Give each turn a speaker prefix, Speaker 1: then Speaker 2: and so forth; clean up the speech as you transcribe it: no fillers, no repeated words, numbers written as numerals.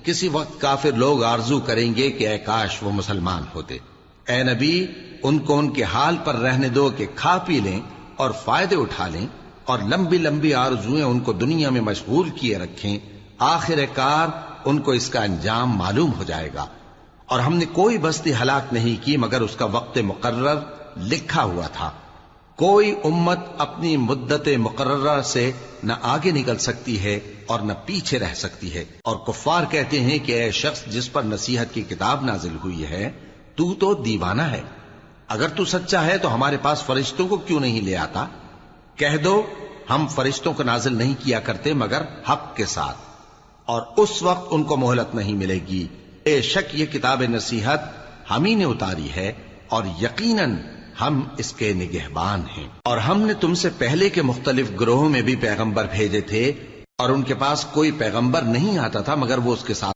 Speaker 1: کسی وقت کافر لوگ آرزو کریں گے کہ اے کاش وہ مسلمان ہوتے۔ اے نبی ان کو ان کے حال پر رہنے دو کہ کھا پی لیں اور فائدے اٹھا لیں، اور لمبی لمبی آرزویں ان کو دنیا میں مشغول کیے رکھیں، آخر کار ان کو اس کا انجام معلوم ہو جائے گا۔ اور ہم نے کوئی بستی ہلاک نہیں کی مگر اس کا وقت مقرر لکھا ہوا تھا۔ کوئی امت اپنی مدت مقررہ سے نہ آگے نکل سکتی ہے اور نہ پیچھے رہ سکتی ہے۔ اور کفار کہتے ہیں کہ اے شخص جس پر نصیحت کی کتاب نازل ہوئی ہے تو دیوانہ ہے، اگر تو سچا ہے تو ہمارے پاس فرشتوں کو کیوں نہیں لے آتا؟ کہہ دو ہم فرشتوں کو نازل نہیں کیا کرتے مگر حق کے ساتھ، اور اس وقت ان کو مہلت نہیں ملے گی۔ بے شک یہ کتاب نصیحت ہم ہی نے اتاری ہے اور یقیناً ہم اس کے نگہبان ہیں۔ اور ہم نے تم سے پہلے کے مختلف گروہوں میں بھی پیغمبر بھیجے تھے، اور ان کے پاس کوئی پیغمبر نہیں آتا تھا مگر وہ اس کے ساتھ